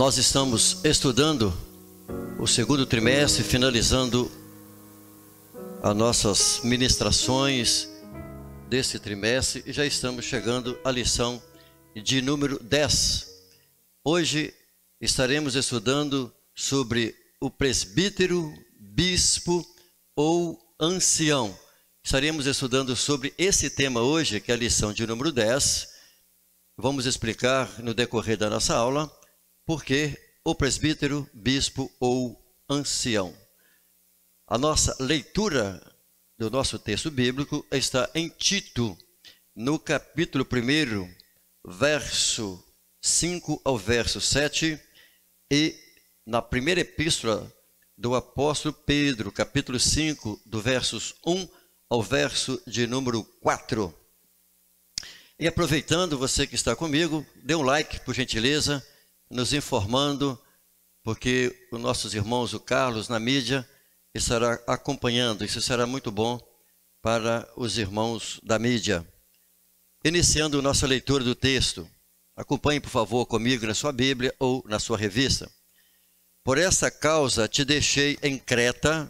Nós estamos estudando o segundo trimestre, finalizando as nossas ministrações desse trimestre e já estamos chegando à lição de número 10. Hoje estaremos estudando sobre o presbítero, bispo ou ancião. Estaremos estudando sobre esse tema hoje, que é a lição de número 10. Vamos explicar no decorrer da nossa aula por que o presbítero, bispo ou ancião. A nossa leitura do nosso texto bíblico está em Tito, no capítulo 1, verso 5 ao verso 7, e na primeira epístola do apóstolo Pedro, capítulo 5, do versos 1 ao verso de número 4. E aproveitando, você que está comigo, dê um like, por gentileza, nos informando, porque os nossos irmãos, o Carlos, na mídia, estará acompanhando. Isso será muito bom para os irmãos da mídia. Iniciando nossa leitura do texto, acompanhe, por favor, comigo na sua Bíblia ou na sua revista. Por essa causa te deixei em Creta,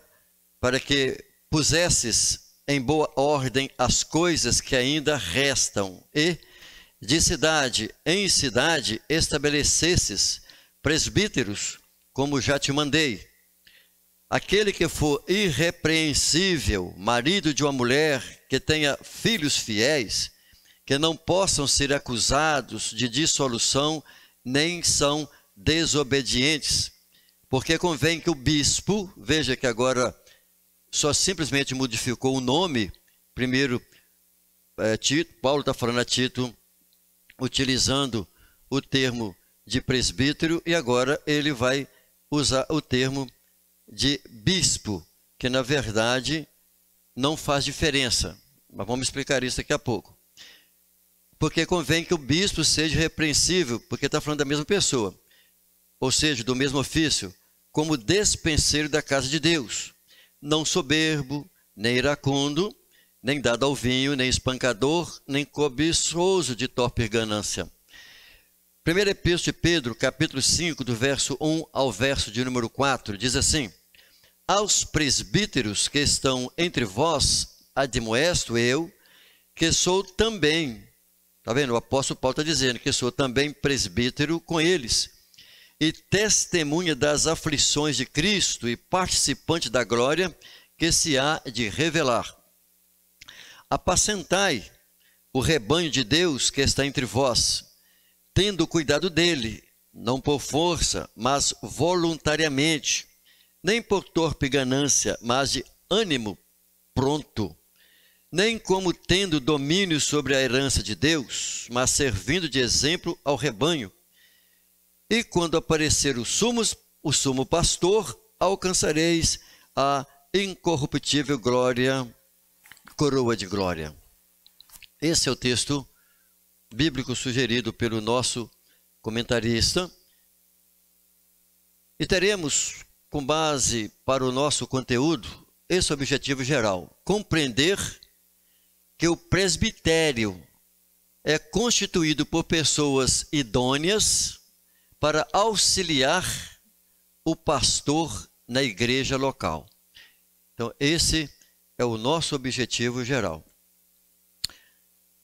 para que pusesses em boa ordem as coisas que ainda restam, e de cidade em cidade estabelecesses presbíteros, como já te mandei. Aquele que for irrepreensível, marido de uma mulher que tenha filhos fiéis, que não possam ser acusados de dissolução, nem são desobedientes. Porque convém que o bispo, veja que agora só simplesmente modificou o nome. Primeiro, Tito, Paulo está falando a Tito, utilizando o termo de presbítero, e agora ele vai usar o termo de bispo, que na verdade não faz diferença. Mas vamos explicar isso daqui a pouco. Porque convém que o bispo seja irrepreensível, porque está falando da mesma pessoa, ou seja, do mesmo ofício, como despenseiro da casa de Deus, não soberbo, nem iracundo, nem dado ao vinho, nem espancador, nem cobiçoso de torpe ganância. Primeira epístola de Pedro, capítulo 5, do verso 1 ao verso de número 4, diz assim: aos presbíteros que estão entre vós, admoesto eu, que sou também, está vendo? O apóstolo Paulo está dizendo que sou também presbítero com eles, e testemunha das aflições de Cristo e participante da glória que se há de revelar. Apacentai o rebanho de Deus que está entre vós, tendo cuidado dele, não por força, mas voluntariamente, nem por torpe ganância, mas de ânimo pronto, nem como tendo domínio sobre a herança de Deus, mas servindo de exemplo ao rebanho. E quando aparecer o sumo pastor, alcançareis a incorruptível glória, coroa de glória. Esse é o texto bíblico sugerido pelo nosso comentarista. E teremos, com base para o nosso conteúdo, esse objetivo geral: compreender que o presbitério é constituído por pessoas idôneas para auxiliar o pastor na igreja local. Então, esse é o nosso objetivo geral.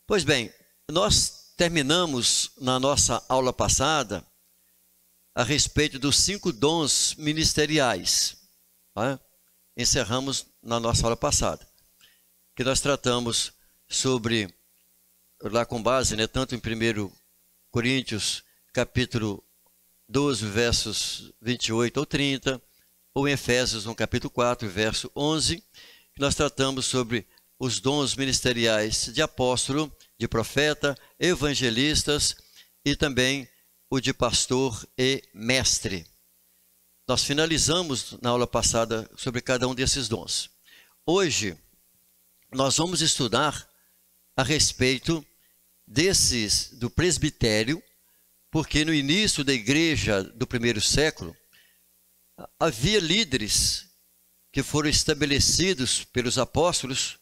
Pois bem, nós terminamos na nossa aula passada a respeito dos 5 dons ministeriais. Tá? Encerramos na nossa aula passada, que nós tratamos sobre, lá com base, tanto em 1 Coríntios, capítulo 12, versos 28 ou 30, ou em Efésios, no capítulo 4, verso 11, que nós tratamos sobre os dons ministeriais de apóstolo, de profeta, evangelistas e também o de pastor e mestre. Nós finalizamos na aula passada sobre cada um desses dons. Hoje, nós vamos estudar a respeito do presbitério, porque no início da igreja do primeiro século, havia líderes que foram estabelecidos pelos apóstolos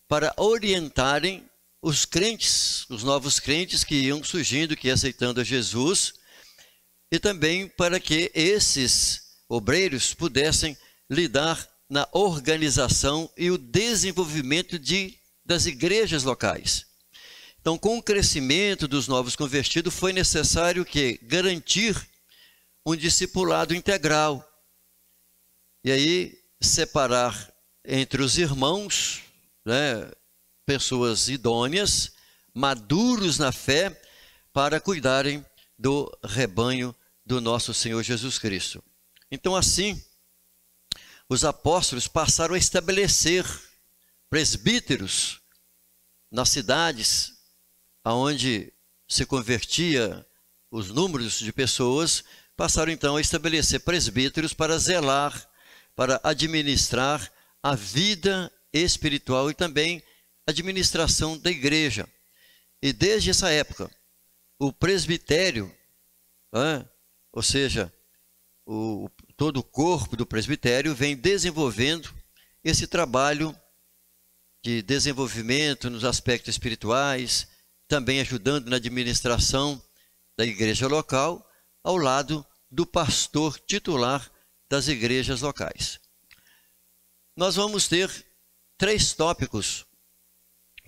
para orientarem os crentes, os novos crentes que iam surgindo, que iam aceitando a Jesus, e também para que esses obreiros pudessem lidar na organização e o desenvolvimento das igrejas locais. Então, com o crescimento dos novos convertidos, foi necessário que garantir um discipulado integral. E aí, separar entre os irmãos, né, pessoas idôneas, maduros na fé, para cuidarem do rebanho do nosso Senhor Jesus Cristo. Então, assim, os apóstolos passaram a estabelecer presbíteros nas cidades aonde se convertia os números de pessoas, passaram então a estabelecer presbíteros para zelar, para administrar a vida espiritual e também a administração da igreja. E desde essa época, o presbitério, ou seja, todo o corpo do presbitério vem desenvolvendo esse trabalho de desenvolvimento nos aspectos espirituais, também ajudando na administração da igreja local, ao lado do pastor titular das igrejas locais. Nós vamos ter 3 tópicos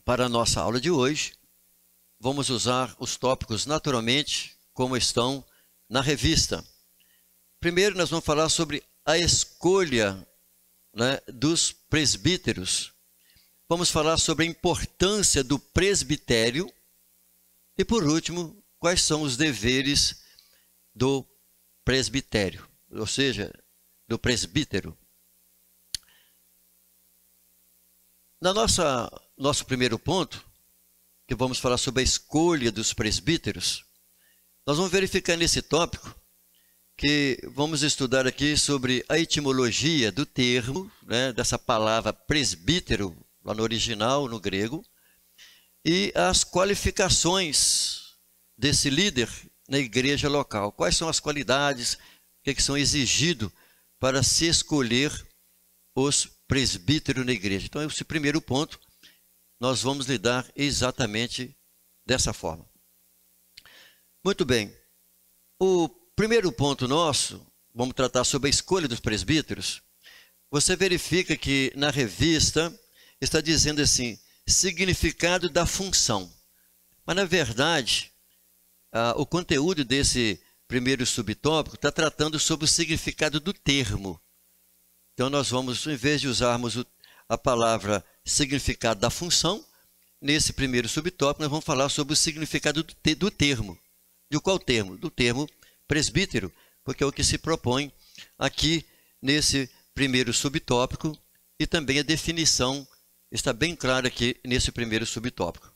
para a nossa aula de hoje. Vamos usar os tópicos naturalmente como estão na revista. Primeiro, nós vamos falar sobre a escolha, né, dos presbíteros. Vamos falar sobre a importância do presbitério. E, por último, quais são os deveres do presbitério, ou seja, do presbítero. Nosso primeiro ponto, que vamos falar sobre a escolha dos presbíteros, nós vamos verificar nesse tópico que vamos estudar aqui sobre a etimologia do termo, né, dessa palavra presbítero, lá no original, no grego, e as qualificações desse líder na igreja local. Quais são as qualidades que são exigidas para se escolher os presbíteros na igreja. Então, esse primeiro ponto, nós vamos lidar exatamente dessa forma. Muito bem. O primeiro ponto nosso, vamos tratar sobre a escolha dos presbíteros. Você verifica que na revista está dizendo assim, significado da função. Mas, na verdade, o conteúdo desse primeiro subtópico está tratando sobre o significado do termo. Então, nós vamos, em vez de usarmos a palavra significado da função, nesse primeiro subtópico, nós vamos falar sobre o significado do termo. De qual termo? Do termo presbítero, porque é o que se propõe aqui nesse primeiro subtópico e também a definição está bem clara aqui nesse primeiro subtópico.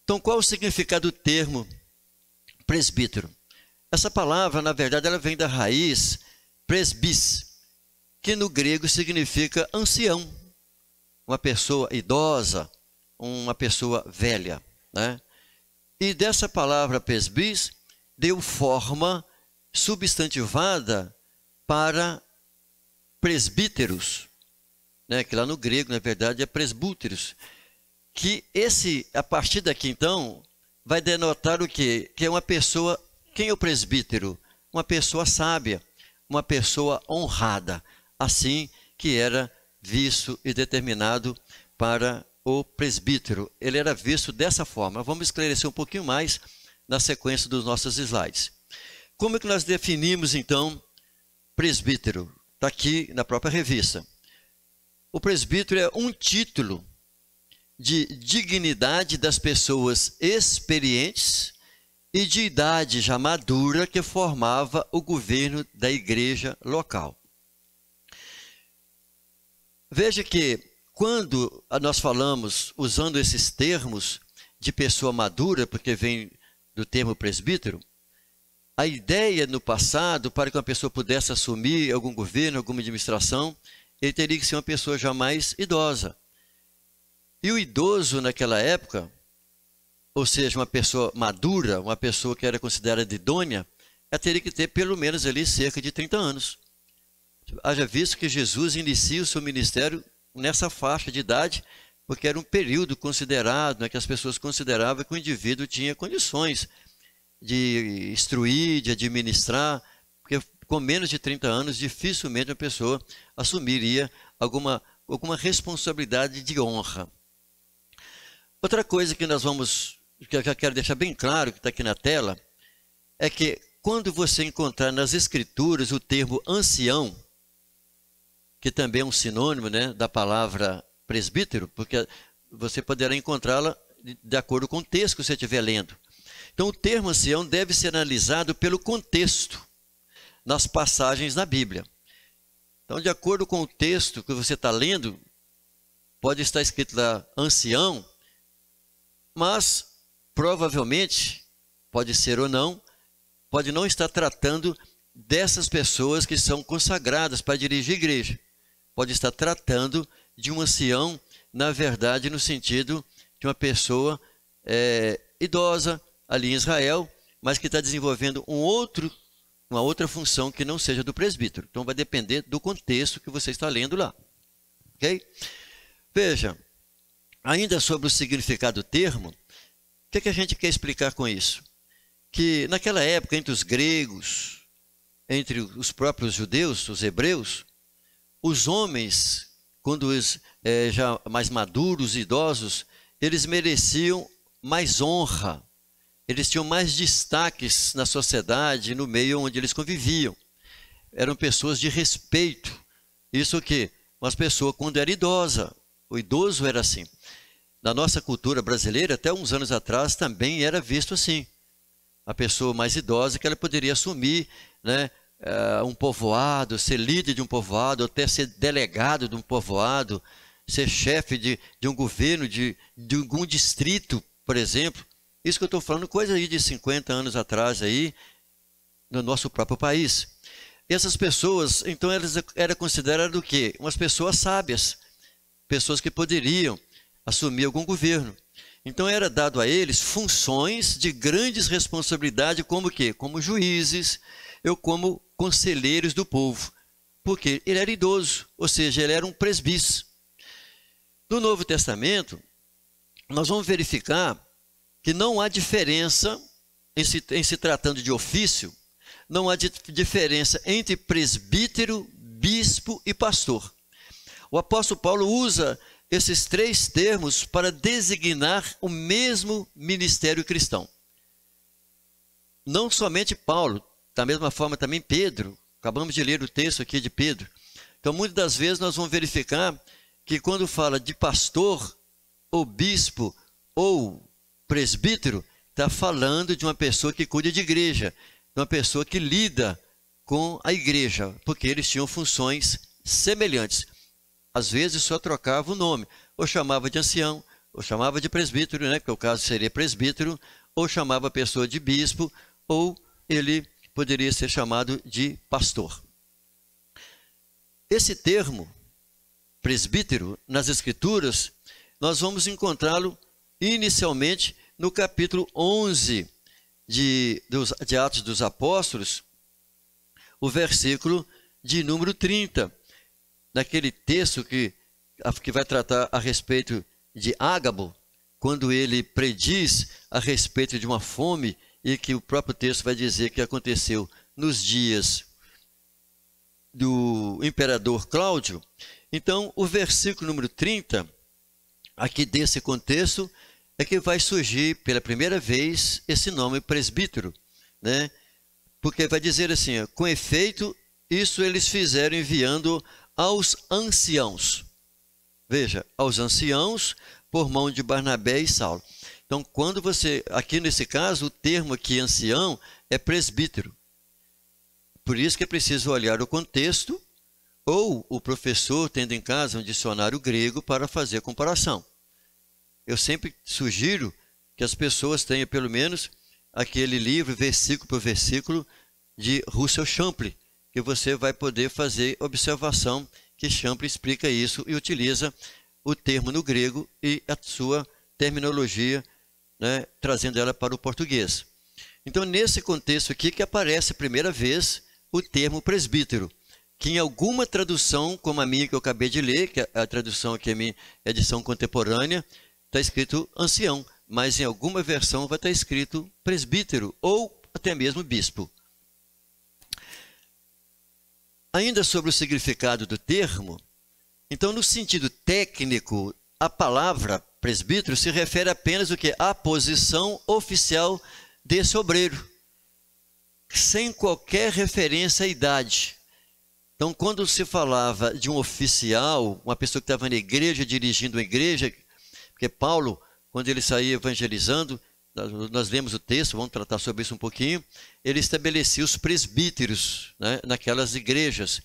Então, qual o significado do termo presbítero? Essa palavra, na verdade, ela vem da raiz presbis, que no grego significa ancião, uma pessoa idosa, uma pessoa velha, né? E dessa palavra presbis deu forma substantivada para presbíteros, né, que lá no grego, na verdade, é presbúteros, que a partir daqui, então, vai denotar o quê? Que é uma pessoa, quem é o presbítero? Uma pessoa sábia, uma pessoa honrada, assim que era visto e determinado para o presbítero. Ele era visto dessa forma. Vamos esclarecer um pouquinho mais na sequência dos nossos slides. Como é que nós definimos, então, presbítero? Está aqui na própria revista. O presbítero é um título de dignidade das pessoas experientes e de idade já madura que formava o governo da igreja local. Veja que quando nós falamos, usando esses termos de pessoa madura, porque vem do termo presbítero, a ideia no passado, para que uma pessoa pudesse assumir algum governo, alguma administração, ele teria que ser uma pessoa já mais idosa. E o idoso naquela época, ou seja, uma pessoa madura, uma pessoa que era considerada idônea, ela teria que ter pelo menos ali cerca de 30 anos. Haja visto que Jesus inicia o seu ministério nessa faixa de idade, porque era um período considerado, né, que as pessoas consideravam que o indivíduo tinha condições de instruir, de administrar, porque com menos de 30 anos, dificilmente uma pessoa assumiria alguma responsabilidade de honra. Outra coisa que que eu já quero deixar bem claro, que está aqui na tela, é que quando você encontrar nas Escrituras o termo ancião, que também é um sinônimo, né, da palavra presbítero, porque você poderá encontrá-la de acordo com o texto que você estiver lendo. Então, o termo ancião deve ser analisado pelo contexto nas passagens da Bíblia. Então, de acordo com o texto que você está lendo, pode estar escrito lá ancião, mas provavelmente, pode ser ou não, pode não estar tratando dessas pessoas que são consagradas para dirigir a igreja. Pode estar tratando de um ancião, na verdade, no sentido de uma pessoa idosa ali em Israel, mas que está desenvolvendo uma outra função que não seja do presbítero. Então vai depender do contexto que você está lendo lá. Ok? Veja, ainda sobre o significado do termo, o que a gente quer explicar com isso? Que naquela época, entre os gregos, entre os próprios judeus, os hebreus, os homens, quando já mais maduros, idosos, eles mereciam mais honra, eles tinham mais destaques na sociedade, no meio onde eles conviviam. Eram pessoas de respeito. Isso o quê? Uma pessoa quando era idosa, o idoso era assim. Na nossa cultura brasileira, até uns anos atrás, também era visto assim. A pessoa mais idosa que ela poderia assumir, né, um povoado, ser líder de um povoado, até ser delegado de um povoado, ser chefe de um governo, de algum distrito, por exemplo. Isso que eu estou falando, coisa aí de 50 anos atrás, aí, no nosso próprio país. E essas pessoas, então, elas eram consideradas o quê? Umas pessoas sábias, pessoas que poderiam assumir algum governo. Então, era dado a eles funções de grandes responsabilidades, como o quê? Como juízes, ou como conselheiros do povo, porque ele era idoso, ou seja, ele era um presbítero. No Novo Testamento, nós vamos verificar que não há diferença, em se tratando de ofício, não há diferença entre presbítero, bispo e pastor. O apóstolo Paulo usa esses três termos para designar o mesmo ministério cristão. Não somente Paulo, da mesma forma também Pedro. Acabamos de ler o texto aqui de Pedro. Então, muitas das vezes nós vamos verificar que quando fala de pastor, ou bispo, ou presbítero, está falando de uma pessoa que cuida de igreja, de uma pessoa que lida com a igreja, porque eles tinham funções semelhantes. Às vezes só trocava o nome, ou chamava de ancião, ou chamava de presbítero, né, que o caso seria presbítero, ou chamava a pessoa de bispo, ou ele poderia ser chamado de pastor. Esse termo, presbítero, nas Escrituras, nós vamos encontrá-lo inicialmente no capítulo 11 de Atos dos Apóstolos, o versículo de número 30, naquele texto que vai tratar a respeito de Ágabo, quando ele prediz a respeito de uma fome, e que o próprio texto vai dizer que aconteceu nos dias do imperador Cláudio. Então, o versículo número 30, aqui desse contexto, é que vai surgir pela primeira vez esse nome presbítero, né? Porque vai dizer assim, com efeito, isso eles fizeram enviando aos anciãos. Veja, aos anciãos por mão de Barnabé e Saulo. Então, quando você, aqui nesse caso, o termo aqui ancião é presbítero. Por isso que é preciso olhar o contexto, ou o professor tendo em casa um dicionário grego para fazer a comparação. Eu sempre sugiro que as pessoas tenham pelo menos aquele livro, versículo por versículo, de Russell Champlin, que você vai poder fazer observação que Champlin explica isso e utiliza o termo no grego e a sua terminologia, né, trazendo ela para o português. Então, nesse contexto aqui que aparece a primeira vez o termo presbítero, que em alguma tradução, como a minha que eu acabei de ler, que é a tradução aqui é a minha edição contemporânea, está escrito ancião, mas em alguma versão vai estar escrito presbítero ou até mesmo bispo. Ainda sobre o significado do termo, então, no sentido técnico, a palavra presbítero se refere apenas ao que? À posição oficial desse obreiro, sem qualquer referência à idade. Então, quando se falava de um oficial, uma pessoa que estava na igreja, dirigindo uma igreja, porque Paulo, quando ele saía evangelizando, nós lemos o texto, vamos tratar sobre isso um pouquinho, ele estabelecia os presbíteros, né, naquelas igrejas.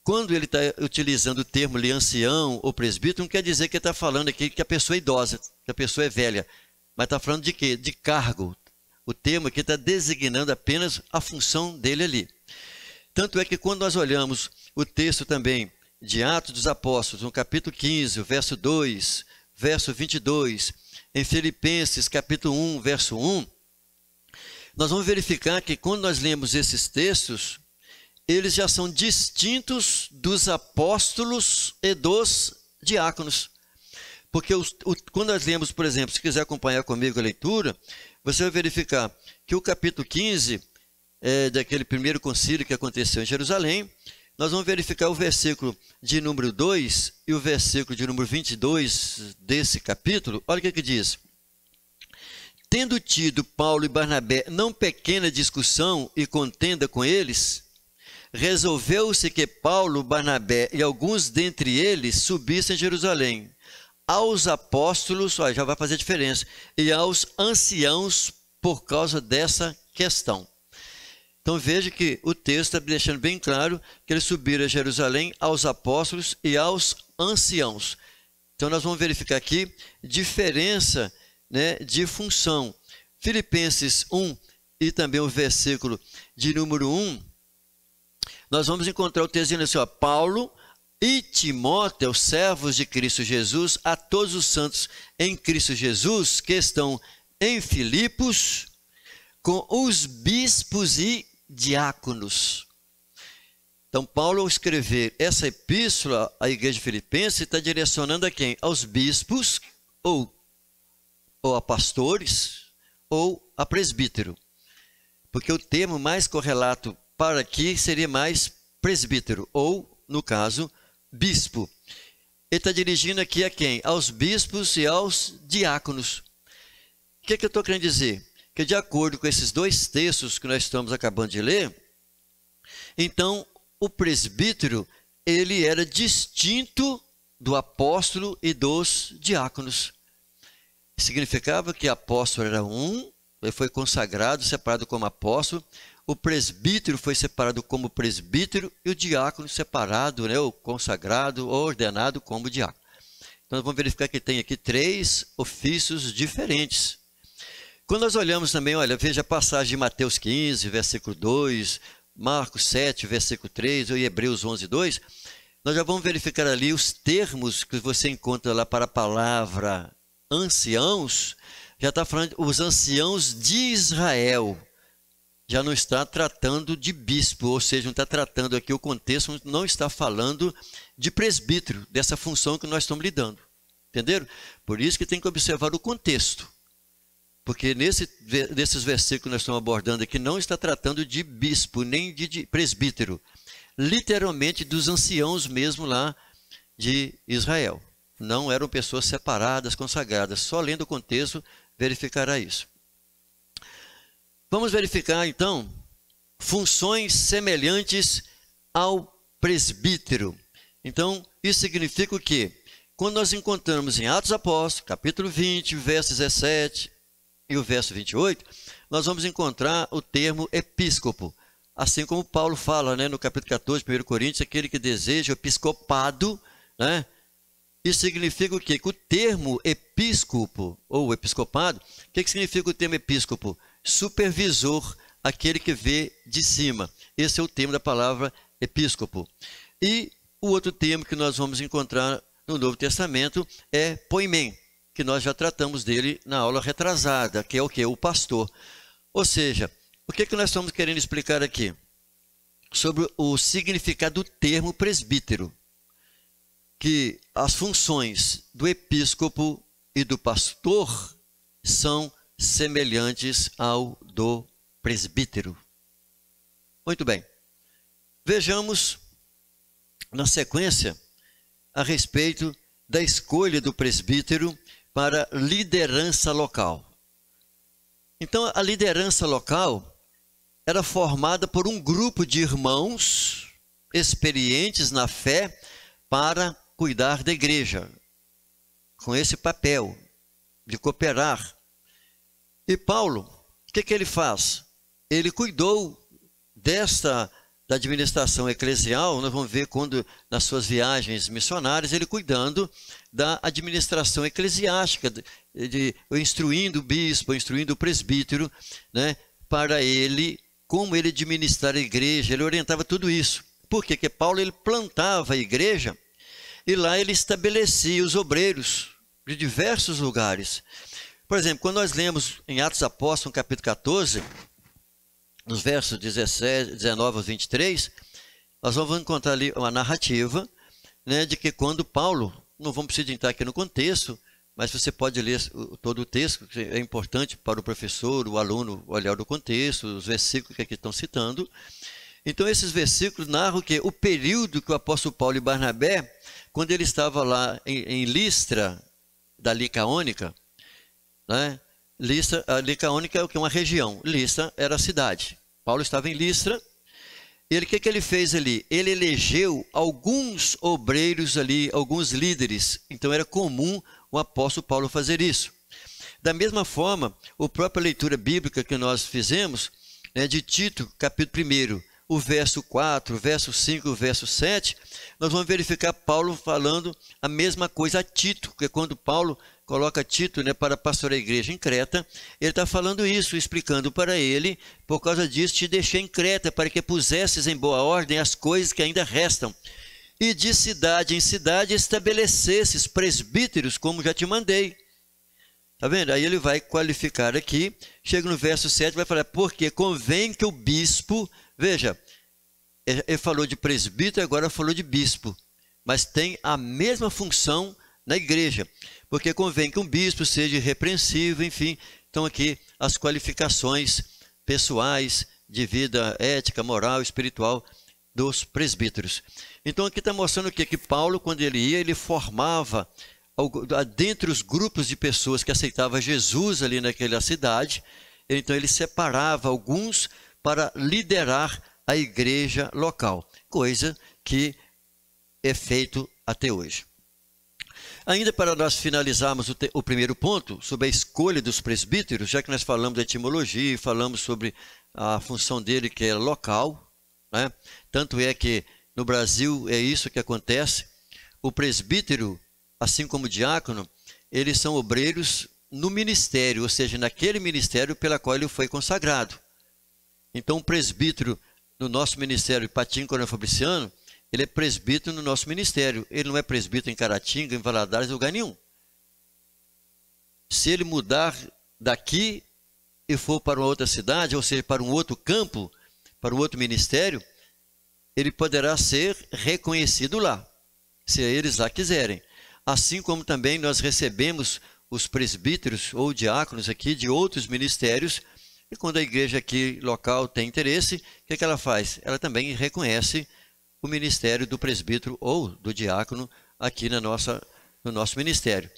Quando ele está utilizando o termo ancião ou presbítero, não quer dizer que ele está falando aqui que a pessoa é idosa, que a pessoa é velha, mas está falando de quê? De cargo. O termo aqui está designando apenas a função dele ali. Tanto é que quando nós olhamos o texto também de Atos dos Apóstolos, no capítulo 15, o verso 2, verso 22, em Filipenses, capítulo 1, verso 1, nós vamos verificar que quando nós lemos esses textos, eles já são distintos dos apóstolos e dos diáconos. Porque quando nós lemos, por exemplo, se quiser acompanhar comigo a leitura, você vai verificar que o capítulo 15, daquele primeiro concílio que aconteceu em Jerusalém, nós vamos verificar o versículo de número 2 e o versículo de número 22 desse capítulo. Olha o que diz. Tendo tido Paulo e Barnabé não pequena discussão e contenda com eles, resolveu-se que Paulo, Barnabé e alguns dentre eles subissem a Jerusalém, aos apóstolos, olha, já vai fazer diferença, e aos anciãos por causa dessa questão. Então veja que o texto está deixando bem claro que eles subiram a Jerusalém aos apóstolos e aos anciãos. Então nós vamos verificar aqui diferença, né, de função. Filipenses 1 e também o versículo de número 1, nós vamos encontrar o texto dizendo assim, ó, Paulo e Timóteo, servos de Cristo Jesus, a todos os santos em Cristo Jesus, que estão em Filipos, com os bispos e diáconos. Então, Paulo, ao escrever essa epístola à igreja filipense, está direcionando a quem? Aos bispos, ou a pastores, ou a presbítero. Porque o termo mais correlato para aqui seria mais presbítero, ou, no caso, bispo. Ele está dirigindo aqui a quem? Aos bispos e aos diáconos. O que eu estou querendo dizer? Que de acordo com esses dois textos que nós estamos acabando de ler, então o presbítero, ele era distinto do apóstolo e dos diáconos. Significava que apóstolo era um, ele foi consagrado, separado como apóstolo, o presbítero foi separado como presbítero e o diácono separado, né, o consagrado ou ordenado como diácono. Então nós vamos verificar que tem aqui 3 ofícios diferentes. Quando nós olhamos também, olha, veja a passagem de Mateus 15, versículo 2, Marcos 7, versículo 3, ou Hebreus 11, 2, nós já vamos verificar ali os termos que você encontra lá para a palavra anciãos, já está falando os anciãos de Israel, já não está tratando de bispo, ou seja, não está tratando aqui o contexto, não está falando de presbítero, dessa função que nós estamos lidando, entenderam? Por isso que tem que observar o contexto. Porque nesses versículos que nós estamos abordando aqui, não está tratando de bispo, nem de presbítero. Literalmente dos anciãos mesmo lá de Israel. Não eram pessoas separadas, consagradas. Só lendo o contexto verificará isso. Vamos verificar então funções semelhantes ao presbítero. Então, isso significa o quê? Quando nós encontramos em Atos Apóstolos, capítulo 20, verso 17... e o verso 28, nós vamos encontrar o termo episcopo. Assim como Paulo fala, né, no capítulo 14, 1 Coríntios, aquele que deseja o episcopado, né? Isso significa o quê? Que o termo episcopo, ou episcopado, o que significa o termo episcopo? Supervisor, aquele que vê de cima. Esse é o termo da palavra episcopo. E o outro termo que nós vamos encontrar no Novo Testamento é poimen, que nós já tratamos dele na aula retrasada, que é o quê? O pastor. Ou seja, o que nós estamos querendo explicar aqui? Sobre o significado do termo presbítero. Que as funções do episcopo e do pastor são semelhantes ao do presbítero. Muito bem. Vejamos na sequência a respeito da escolha do presbítero para liderança local. Então, a liderança local era formada por um grupo de irmãos experientes na fé para cuidar da igreja, com esse papel de cooperar. E Paulo, o que ele faz? Ele cuidou da administração eclesial. Nós vamos ver quando, nas suas viagens missionárias, ele cuidando da administração eclesiástica, instruindo o bispo, instruindo o presbítero, né, para ele, como ele administrar a igreja. Ele orientava tudo isso. Por quê? Porque Paulo, ele plantava a igreja e lá ele estabelecia os obreiros de diversos lugares. Por exemplo, quando nós lemos em Atos Apóstolos, capítulo 14, nos versos 19 aos 23, nós vamos encontrar ali uma narrativa, né, de que quando Paulo, não vamos precisar entrar aqui no contexto, mas você pode ler todo o texto, que é importante para o professor, o aluno olhar o contexto, os versículos que aqui estão citando. Então, esses versículos narram que o período que o apóstolo Paulo e Barnabé, quando ele estava lá em Listra, da Licaônica, né? A Licaônica é o que? Uma região. Listra era a cidade. Paulo estava em Listra. E o que ele fez ali? Ele elegeu alguns obreiros ali, alguns líderes. Então era comum o apóstolo Paulo fazer isso. Da mesma forma, a própria leitura bíblica que nós fizemos, né, de Tito, capítulo 1, o verso 4, o verso 5, o verso 7, nós vamos verificar Paulo falando a mesma coisa a Tito, porque quando Paulo coloca Tito, né, para pastorear a igreja em Creta, ele está falando isso, explicando para ele: por causa disso te deixei em Creta, para que pusesses em boa ordem as coisas que ainda restam, e de cidade em cidade estabelecesses presbíteros, como já te mandei. Está vendo? Aí ele vai qualificar aqui, chega no verso 7, vai falar: porque convém que o bispo, veja, ele falou de presbítero, agora falou de bispo, mas tem a mesma função na igreja, porque convém que um bispo seja irrepreensível, enfim. Então aqui as qualificações pessoais de vida ética, moral, espiritual dos presbíteros. Então aqui está mostrando o quê? Que Paulo, quando ele ia, ele formava dentre os grupos de pessoas que aceitavam Jesus ali naquela cidade. Então ele separava alguns para liderar a igreja local, coisa que é feito até hoje. Ainda para nós finalizarmos o primeiro ponto, sobre a escolha dos presbíteros, já que nós falamos da etimologia, falamos sobre a função dele, que é local, né? Tanto é que no Brasil é isso que acontece. O presbítero, assim como o diácono, eles são obreiros no ministério, ou seja, naquele ministério pela qual ele foi consagrado. Então, o presbítero no nosso ministério, Patinho Coronel Fabriciano, ele é presbítero no nosso ministério. Ele não é presbítero em Caratinga, em Valadares, em lugar nenhum. Se ele mudar daqui e for para uma outra cidade, ou seja, para um outro campo, para um outro ministério, ele poderá ser reconhecido lá, se eles lá quiserem. Assim como também nós recebemos os presbíteros ou diáconos aqui de outros ministérios, e quando a igreja aqui local tem interesse, o que ela faz? Ela também reconhece o ministério do presbítero ou do diácono aqui no nosso ministério.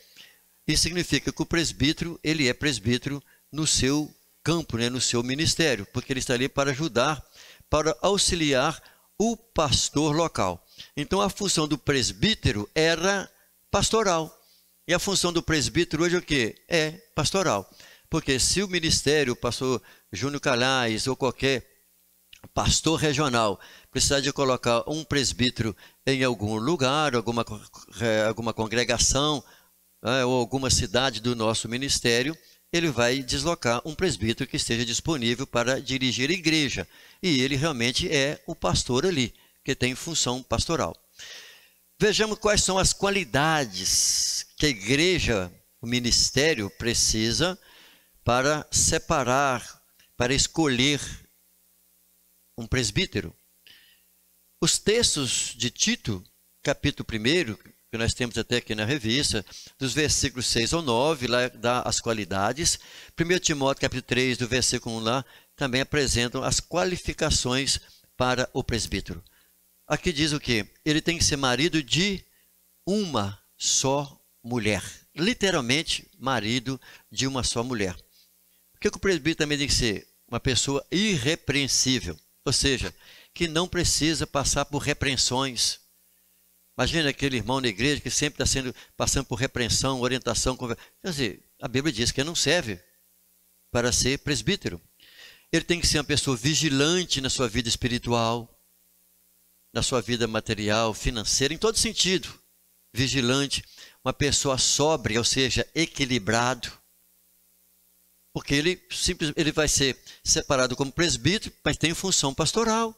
Isso significa que o presbítero, ele é presbítero no seu campo, né, no seu ministério, porque ele está ali para ajudar, para auxiliar o pastor local. Então a função do presbítero era pastoral. E a função do presbítero hoje é o quê? É pastoral. Porque se o ministério, o pastor Júnior Calhais ou qualquer pastor regional precisar de colocar um presbítero em algum lugar, alguma congregação, né, ou alguma cidade do nosso ministério, ele vai deslocar um presbítero que esteja disponível para dirigir a igreja. E ele realmente é o pastor ali, que tem função pastoral. Vejamos quais são as qualidades que a igreja, o ministério, precisa para separar, para escolher um presbítero. Os textos de Tito, capítulo 1, que nós temos até aqui na revista, dos versículos 6 ao 9, lá dá as qualidades. 1 Timóteo capítulo 3, do versículo 1 lá, também apresentam as qualificações para o presbítero. Aqui diz o quê? Ele tem que ser marido de uma só mulher. Literalmente, marido de uma só mulher. Por que o presbítero também tem que ser uma pessoa irrepreensível? Ou seja, que não precisa passar por repreensões. Imagina aquele irmão na igreja que sempre está passando por repreensão, orientação. Quer dizer, a Bíblia diz que não serve para ser presbítero. Ele tem que ser uma pessoa vigilante na sua vida espiritual, na sua vida material, financeira, em todo sentido. Vigilante, uma pessoa sóbria, ou seja, equilibrado. Porque ele vai ser separado como presbítero, mas tem função pastoral.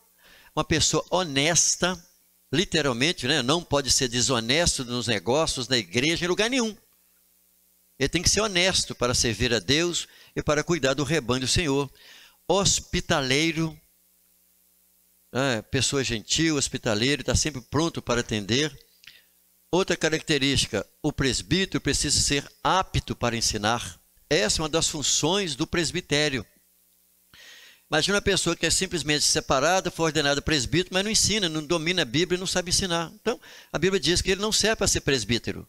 Uma pessoa honesta, literalmente, né? Não pode ser desonesto nos negócios, na igreja, em lugar nenhum. Ele tem que ser honesto para servir a Deus e para cuidar do rebanho do Senhor. Hospitaleiro, pessoa gentil, hospitaleiro, está sempre pronto para atender. Outra característica, o presbítero precisa ser apto para ensinar. Essa é uma das funções do presbitério. Imagina uma pessoa que é simplesmente separada, foi ordenada presbítero, mas não ensina, não domina a Bíblia e não sabe ensinar. Então, a Bíblia diz que ele não serve para ser presbítero.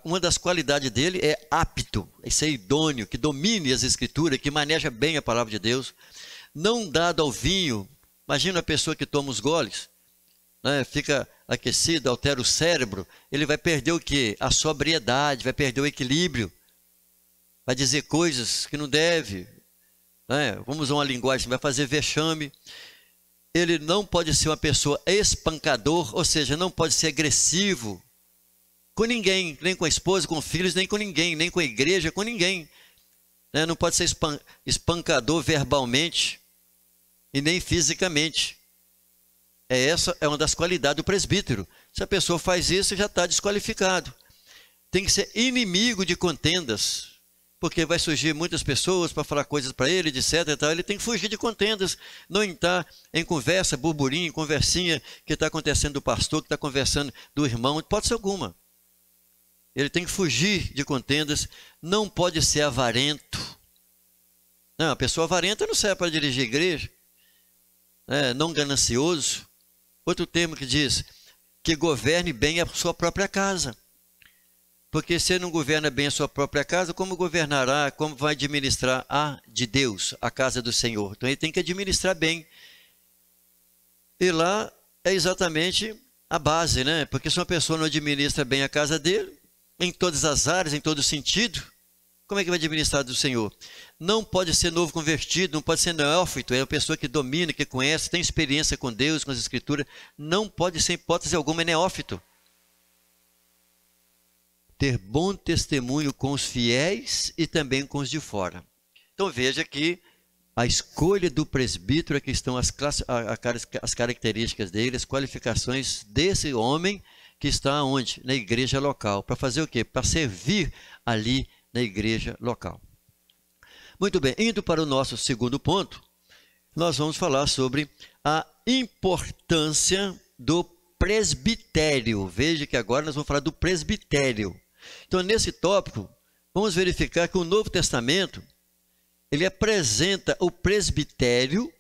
Uma das qualidades dele é apto, é ser idôneo, que domine as Escrituras, que maneja bem a palavra de Deus. Não dado ao vinho. Imagina uma pessoa que toma os goles, né, fica aquecido, altera o cérebro, ele vai perder o quê? A sobriedade, vai perder o equilíbrio. Vai dizer coisas que não deve, né? Vamos usar uma linguagem, vai fazer vexame. Ele não pode ser uma pessoa espancador, ou seja, não pode ser agressivo com ninguém, nem com a esposa, com filhos, nem com ninguém, nem com a igreja, com ninguém. Né? Não pode ser espancador verbalmente e nem fisicamente. Essa é uma das qualidades do presbítero. Se a pessoa faz isso, já está desqualificado. Tem que ser inimigo de contendas, porque vai surgir muitas pessoas para falar coisas para ele, etc. E tal. Ele tem que fugir de contendas, não entrar em conversa, burburinho, conversinha que está acontecendo do pastor, que está conversando do irmão, pode ser alguma. Ele tem que fugir de contendas, não pode ser avarento. Não, a pessoa avarenta não serve para dirigir a igreja. Não ganancioso. Outro termo que diz que governe bem a sua própria casa. Porque se ele não governa bem a sua própria casa, como governará, como vai administrar a de Deus, a casa do Senhor? Então ele tem que administrar bem. E lá é exatamente a base, né? Porque se uma pessoa não administra bem a casa dele, em todas as áreas, em todo sentido, como é que vai administrar do Senhor? Não pode ser novo convertido, não pode ser neófito, é uma pessoa que domina, que conhece, tem experiência com Deus, com as Escrituras. Não pode ser, em hipótese alguma, neófito. Ter bom testemunho com os fiéis e também com os de fora. Então veja que a escolha do presbítero, aqui estão as características dele, as qualificações desse homem que está onde? Na igreja local. Para fazer o quê? Para servir ali na igreja local. Muito bem, indo para o nosso segundo ponto, nós vamos falar sobre a importância do presbitério. Veja que agora nós vamos falar do presbitério. Então, nesse tópico, vamos verificar que o Novo Testamento, ele apresenta o presbitério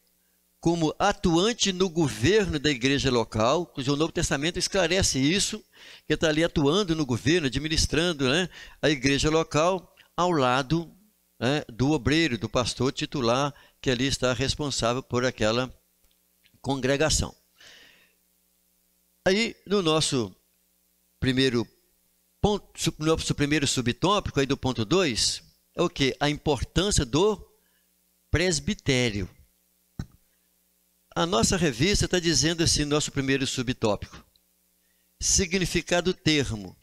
como atuante no governo da igreja local. O Novo Testamento esclarece isso, que está ali atuando no governo, administrando, né, a igreja local, ao lado, né, do obreiro, do pastor titular, que ali está responsável por aquela congregação. Aí, no nosso primeiro ponto, nosso primeiro subtópico, aí do ponto 2, é o quê? A importância do presbitério. A nossa revista está dizendo assim, nosso primeiro subtópico, significado do termo.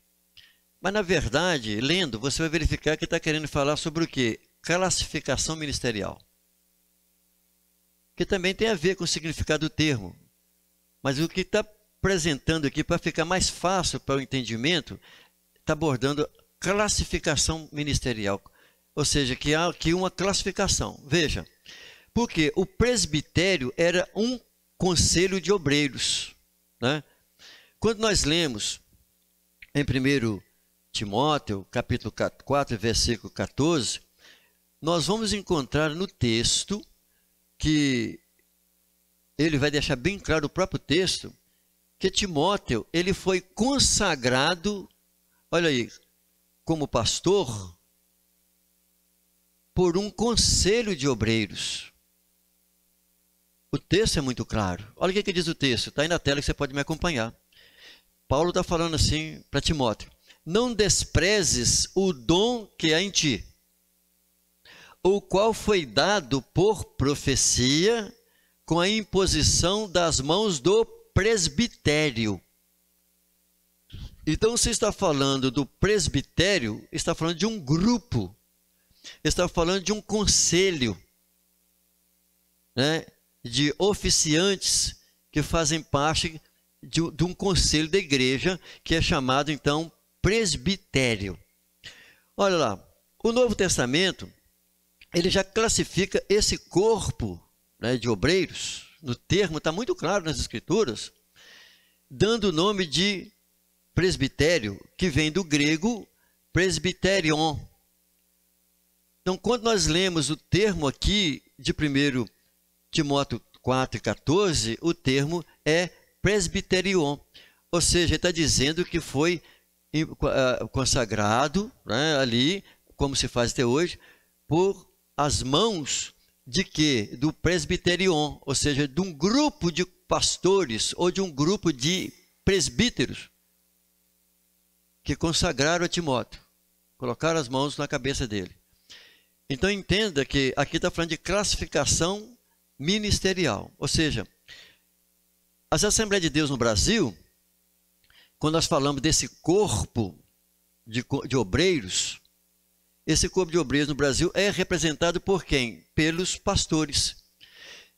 Mas, na verdade, lendo, você vai verificar que está querendo falar sobre o quê? Classificação ministerial. Que também tem a ver com o significado do termo. Mas o que está apresentando aqui, para ficar mais fácil para o entendimento, está abordando classificação ministerial. Ou seja, que há aqui uma classificação. Veja, porque o presbitério era um conselho de obreiros, né? Quando nós lemos em 1 Timóteo, capítulo 4, versículo 14, nós vamos encontrar no texto que ele vai deixar bem claro o próprio texto, que Timóteo, ele foi consagrado, olha aí, como pastor, por um conselho de obreiros. O texto é muito claro. Olha o que diz o texto, está aí na tela que você pode me acompanhar. Paulo está falando assim para Timóteo: não desprezes o dom que há em ti, o qual foi dado por profecia com a imposição das mãos do presbitério. Então, se está falando do presbitério, está falando de um grupo, está falando de um conselho, né, de oficiantes que fazem parte de um conselho da igreja, que é chamado, então, presbitério. Olha lá, o Novo Testamento, ele já classifica esse corpo, né, de obreiros, no termo, está muito claro nas Escrituras, dando o nome de presbitério, que vem do grego presbiterion. Então, quando nós lemos o termo aqui de 1 Timóteo 4,14, o termo é presbiterion, ou seja, ele está dizendo que foi consagrado, né, ali, como se faz até hoje, por as mãos de quê? Do presbiterion, ou seja, de um grupo de pastores ou de um grupo de presbíteros que consagraram a Timóteo, colocaram as mãos na cabeça dele. Então entenda que aqui está falando de classificação ministerial, ou seja, as Assembleias de Deus no Brasil, quando nós falamos desse corpo de obreiros, esse corpo de obreiros no Brasil é representado por quem? Pelos pastores.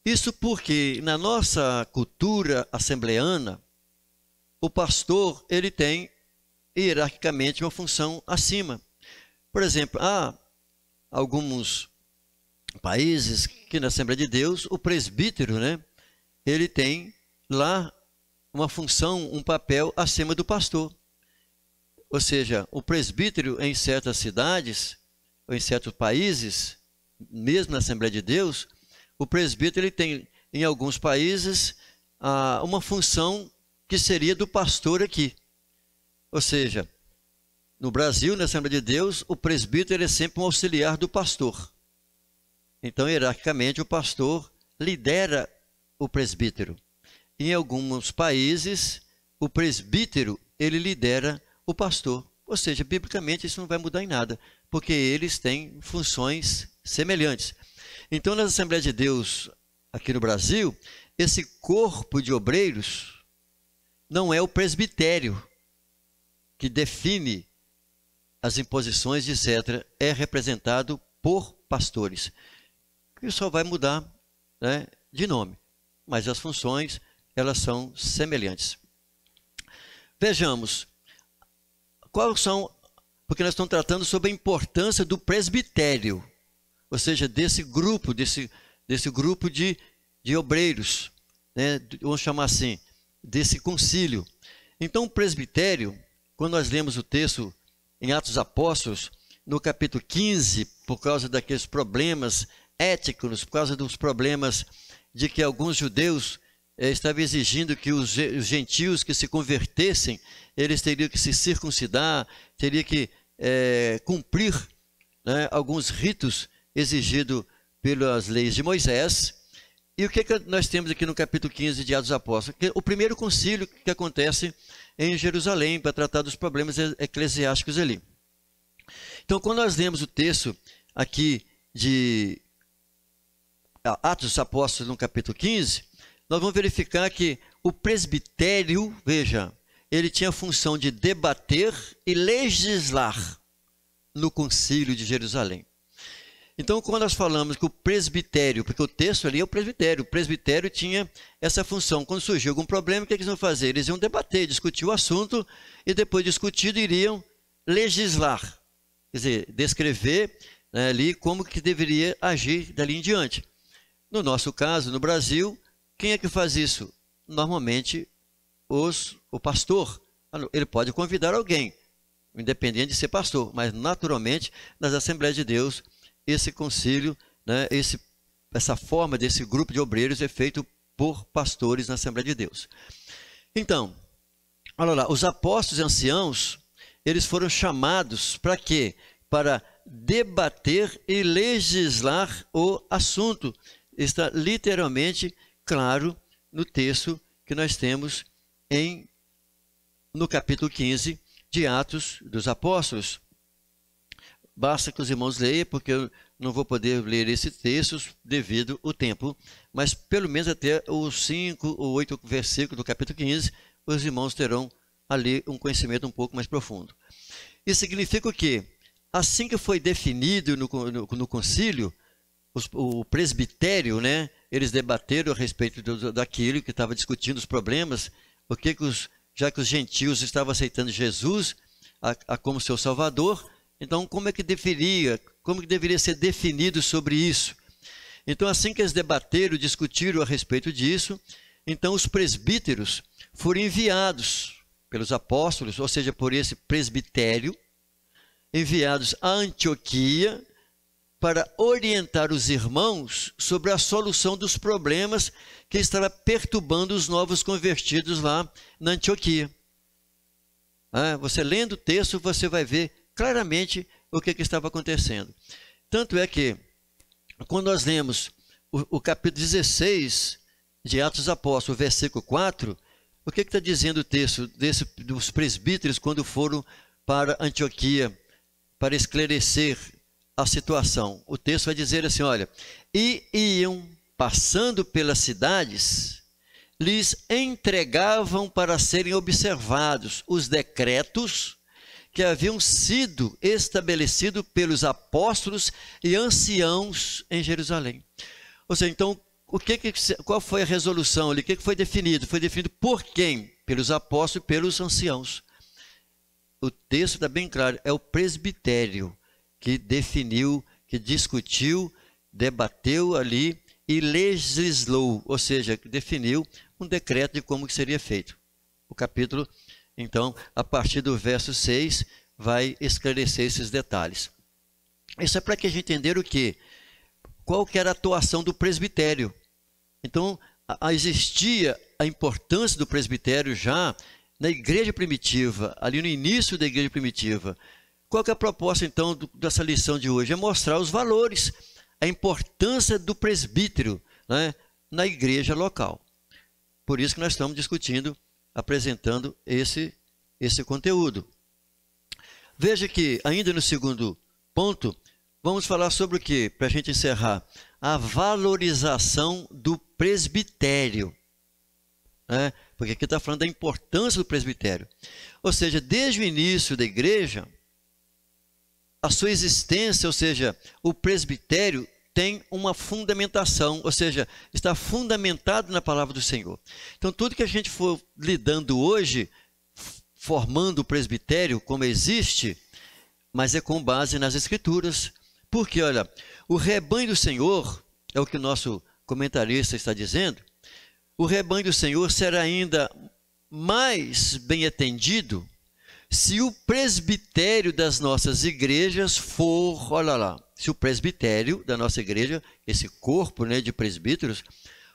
Isso porque na nossa cultura assembleana, o pastor, ele tem hierarquicamente uma função acima. Por exemplo, há alguns países que na Assembleia de Deus, o presbítero, né, ele tem lá uma função, um papel acima do pastor. Ou seja, o presbítero em certas cidades, ou em certos países, mesmo na Assembleia de Deus, o presbítero ele tem em alguns países uma função que seria do pastor aqui. Ou seja, no Brasil, na Assembleia de Deus, o presbítero é sempre um auxiliar do pastor. Então, hierarquicamente, o pastor lidera o presbítero. Em alguns países, o presbítero, ele lidera o pastor. Ou seja, biblicamente isso não vai mudar em nada, porque eles têm funções semelhantes. Então, nas Assembleias de Deus aqui no Brasil, esse corpo de obreiros não é o presbitério que define as imposições, etc., é representado por pastores. Que só vai mudar, né, de nome, mas as funções, elas são semelhantes. Vejamos, quais são, porque nós estamos tratando sobre a importância do presbitério, ou seja, desse grupo de obreiros, né, vamos chamar assim, desse concílio. Então, o presbitério, quando nós lemos o texto em Atos dos Apóstolos, no capítulo 15, por causa daqueles problemas éticos, por causa dos problemas de que alguns judeus estavam exigindo que os gentios que se convertessem, eles teriam que se circuncidar, teriam que cumprir, né, alguns ritos exigidos pelas leis de Moisés. E o que nós temos aqui no capítulo 15 de Atos dos Apóstolos? O primeiro concílio que acontece em Jerusalém para tratar dos problemas eclesiásticos ali. Então, quando nós lemos o texto aqui de Atos dos Apóstolos, no capítulo 15, nós vamos verificar que o presbitério, veja, ele tinha a função de debater e legislar no concílio de Jerusalém. Então, quando nós falamos que o presbitério, porque o texto ali é o presbitério tinha essa função. Quando surgiu algum problema, o que eles iam fazer? Eles iam debater, discutir o assunto e depois discutido iriam legislar. Quer dizer, descrever, né, ali como que deveria agir dali em diante. No nosso caso, no Brasil, quem é que faz isso? Normalmente o pastor, Ele pode convidar alguém, independente de ser pastor, mas naturalmente nas Assembleias de Deus, esse concílio, né, essa forma desse grupo de obreiros é feito por pastores na Assembleia de Deus. Então, olha lá, os apóstolos e anciãos, eles foram chamados para quê? Para debater e legislar o assunto. Está literalmente claro no texto que nós temos no capítulo 15 de Atos dos Apóstolos. Basta que os irmãos leiam, porque eu não vou poder ler esse texto devido ao tempo, mas pelo menos até os 5 ou 8 versículos do capítulo 15, os irmãos terão ali um conhecimento um pouco mais profundo. Isso significa o quê? Assim que foi definido no concílio, o presbitério, né, eles debateram a respeito daquilo que estava discutindo os problemas, já que os gentios estavam aceitando Jesus como seu Salvador, então como que deveria ser definido sobre isso? Então assim que eles debateram, discutiram a respeito disso, então os presbíteros foram enviados pelos apóstolos, ou seja, por esse presbitério, enviados a Antioquia para orientar os irmãos sobre a solução dos problemas que estava perturbando os novos convertidos lá na Antioquia. Você lendo o texto, você vai ver claramente o que estava acontecendo. Tanto é que, quando nós lemos o capítulo 16 de Atos dos Apóstolos, versículo 4, o que está dizendo o texto dos presbíteros quando foram para Antioquia para esclarecer a situação? O texto vai dizer assim, olha, e iam passando pelas cidades, lhes entregavam para serem observados os decretos que haviam sido estabelecidos pelos apóstolos e anciãos em Jerusalém. Ou seja, então, qual foi a resolução ali? O que foi definido? Foi definido por quem? Pelos apóstolos e pelos anciãos. O texto está bem claro, é o presbitério que definiu, que discutiu, debateu ali e legislou, ou seja, que definiu um decreto de como que seria feito. O capítulo, então, a partir do verso 6, vai esclarecer esses detalhes. Isso é para que a gente entenda o quê? Qual que era a atuação do presbitério. Então, existia a importância do presbitério já na igreja primitiva, ali no início da igreja primitiva. Qual que é a proposta, então, dessa lição de hoje? É mostrar os valores, a importância do presbítero, né, na igreja local. Por isso que nós estamos discutindo, apresentando esse conteúdo. Veja que, ainda no segundo ponto, vamos falar sobre o quê? Para a gente encerrar. A valorização do presbitério. Porque aqui está falando da importância do presbitério. Ou seja, desde o início da igreja, a sua existência, ou seja, o presbitério tem uma fundamentação, ou seja, está fundamentado na palavra do Senhor. Então, tudo que a gente for lidando hoje, formando o presbitério como existe, mas é com base nas Escrituras. Porque, olha, o rebanho do Senhor, é o que o nosso comentarista está dizendo, o rebanho do Senhor será ainda mais bem atendido se o presbitério das nossas igrejas for, olha lá, se o presbitério da nossa igreja, esse corpo, né, de presbíteros,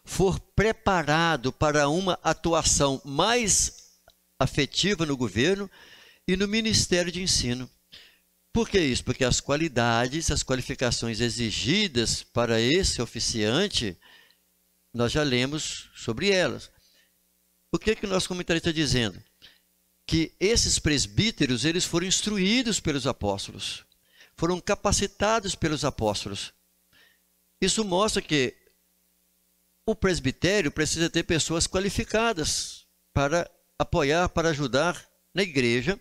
for preparado para uma atuação mais afetiva no governo e no ministério de ensino. Por que isso? Porque as qualidades, as qualificações exigidas para esse oficiante, nós já lemos sobre elas. O que o nosso comentário está dizendo? Que esses presbíteros, eles foram instruídos pelos apóstolos, foram capacitados pelos apóstolos. Isso mostra que o presbitério precisa ter pessoas qualificadas para apoiar, para ajudar na igreja.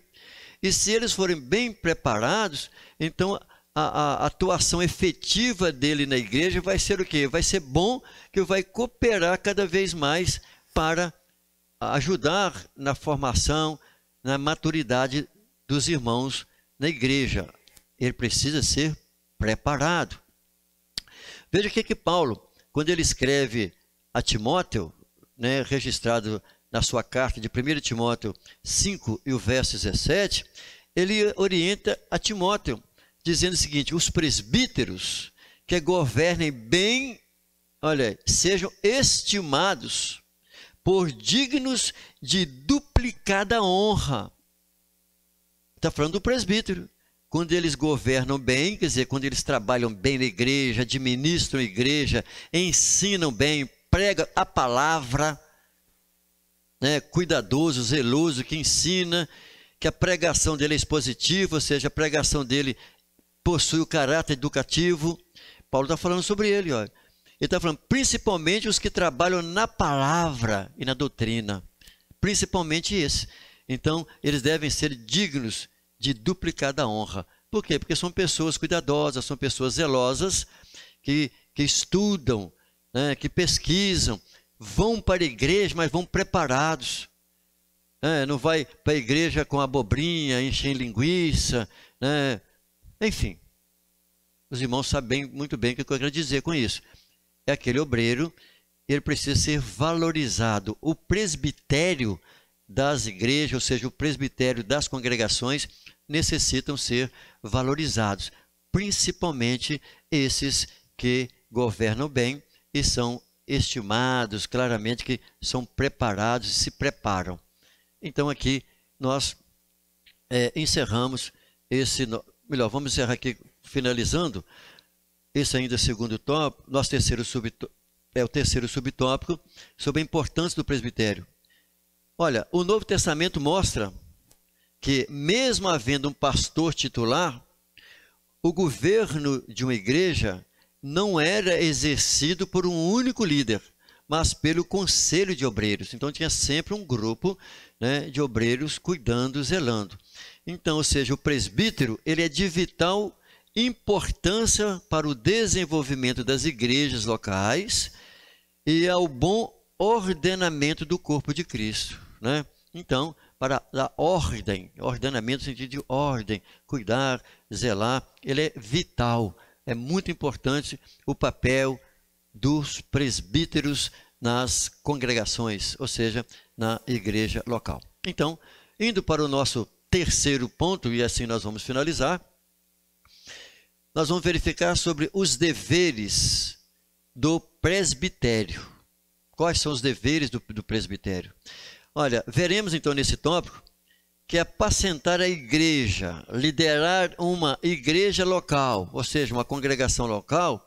E se eles forem bem preparados, então a atuação efetiva dele na igreja vai ser o quê? Vai ser bom, que vai cooperar cada vez mais para ajudar na formação, na maturidade dos irmãos na igreja. Ele precisa ser preparado. Veja o que Paulo, quando ele escreve a Timóteo, né, registrado na sua carta de 1 Timóteo 5 e o verso 17, ele orienta a Timóteo, dizendo o seguinte: os presbíteros que governem bem, olha, sejam estimados por dignos de duplicada honra. Está falando do presbítero. Quando eles governam bem, quer dizer, quando eles trabalham bem na igreja, administram a igreja, ensinam bem, pregam a palavra, né, cuidadoso, zeloso, que ensina, que a pregação dele é expositiva, ou seja, a pregação dele possui o caráter educativo. Paulo está falando sobre ele, olha. Ele está falando principalmente os que trabalham na palavra e na doutrina, principalmente esse. Então, eles devem ser dignos de duplicada honra. Por quê? Porque são pessoas cuidadosas, são pessoas zelosas, que estudam, né, que pesquisam, vão para a igreja, mas vão preparados. Não vai para a igreja com abobrinha, enchendo linguiça, né? Enfim, os irmãos sabem muito bem o que eu quero dizer com isso. É aquele obreiro, ele precisa ser valorizado. O presbitério das igrejas, ou seja, o presbitério das congregações, necessitam ser valorizados, principalmente esses que governam bem e são estimados, claramente que são preparados e se preparam. Então aqui nós encerramos esse, melhor, vamos encerrar aqui finalizando, esse ainda é o segundo tópico, nosso terceiro o terceiro subtópico, sobre a importância do presbitério. Olha, o Novo Testamento mostra que, mesmo havendo um pastor titular, o governo de uma igreja não era exercido por um único líder, mas pelo conselho de obreiros. Então tinha sempre um grupo, né, de obreiros cuidando, zelando. Então, ou seja, o presbítero, ele é de vital importância para o desenvolvimento das igrejas locais e ao bom ordenamento do corpo de Cristo, né? Então, para a ordem, ordenamento no sentido de ordem, cuidar, zelar, ele é vital. É muito importante o papel dos presbíteros nas congregações, ou seja, na igreja local. Então, indo para o nosso terceiro ponto, e assim nós vamos finalizar, nós vamos verificar sobre os deveres do presbitério. Quais são os deveres do presbitério? Olha, veremos então nesse tópico que apacentar a igreja, liderar uma igreja local, ou seja, uma congregação local,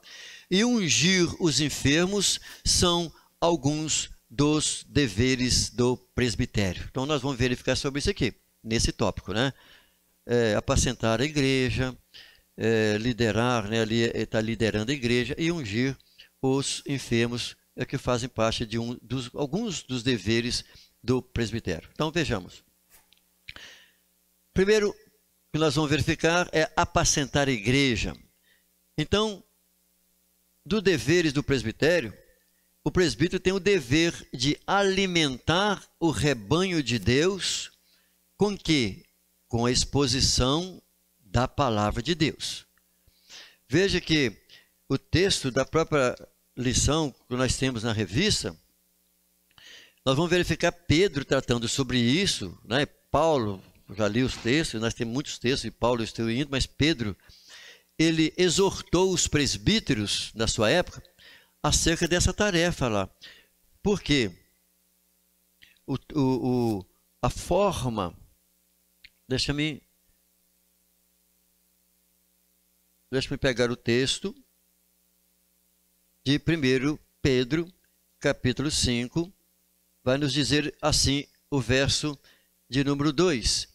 e ungir os enfermos são alguns dos deveres do presbitério. Então nós vamos verificar sobre isso aqui, nesse tópico, né? Apacentar a igreja, liderar, né? Ali está liderando a igreja e ungir os enfermos, que fazem parte de alguns dos deveres do presbitério. Então vejamos. Primeiro que nós vamos verificar é apacentar a igreja. Então, dos deveres do presbitério, o presbítero tem o dever de alimentar o rebanho de Deus com quê? Com a exposição da palavra de Deus. Veja que o texto da própria lição que nós temos na revista, nós vamos verificar Pedro tratando sobre isso, né? Paulo, já li os textos, nós temos muitos textos, e Paulo estou indo, mas Pedro, ele exortou os presbíteros da sua época acerca dessa tarefa lá. Por quê? A forma, deixa-me pegar o texto de 1 Pedro, capítulo 5, vai nos dizer assim o verso de número 2.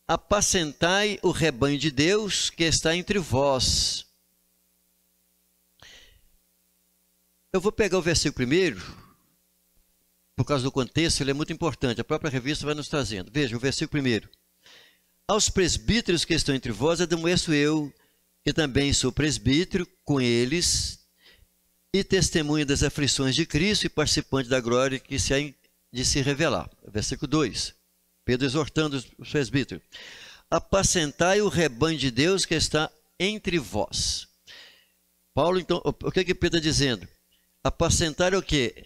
Apacentai o rebanho de Deus que está entre vós. Eu vou pegar o versículo primeiro, por causa do contexto, ele é muito importante, a própria revista vai nos trazendo. Veja, o versículo primeiro. Aos presbíteros que estão entre vós, admoesto eu, que também sou presbítero, com eles, e testemunha das aflições de Cristo e participante da glória que se há de se revelar. Versículo 2. Pedro exortando os presbíteros. Apacentai o rebanho de Deus que está entre vós. Paulo, então, o que Pedro está dizendo? Apacentar é o quê?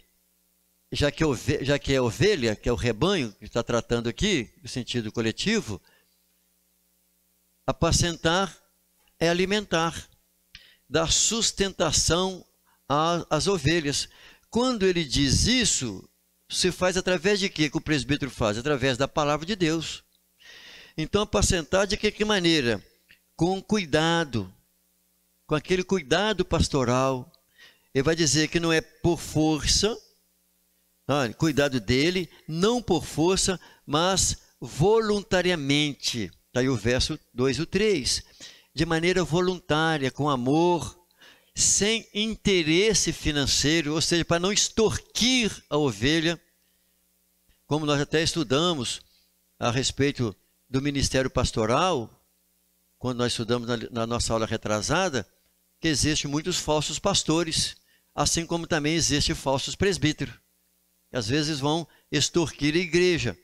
já que é ovelha, que é o rebanho, que está tratando aqui, no sentido coletivo, apacentar é alimentar, dar sustentação às ovelhas. Quando ele diz isso, se faz através de quê que o presbítero faz? Através da palavra de Deus. Então, apacentar de que maneira? Com cuidado, com aquele cuidado pastoral. Ele vai dizer que não é por força, cuidado dele, não por força, mas voluntariamente. Está aí o verso 2 e o 3. De maneira voluntária, com amor, sem interesse financeiro, ou seja, para não extorquir a ovelha, como nós até estudamos a respeito do ministério pastoral, quando nós estudamos na nossa aula retrasada, que existem muitos falsos pastores, assim como também existem falsos presbíteros, que às vezes vão extorquir a igreja,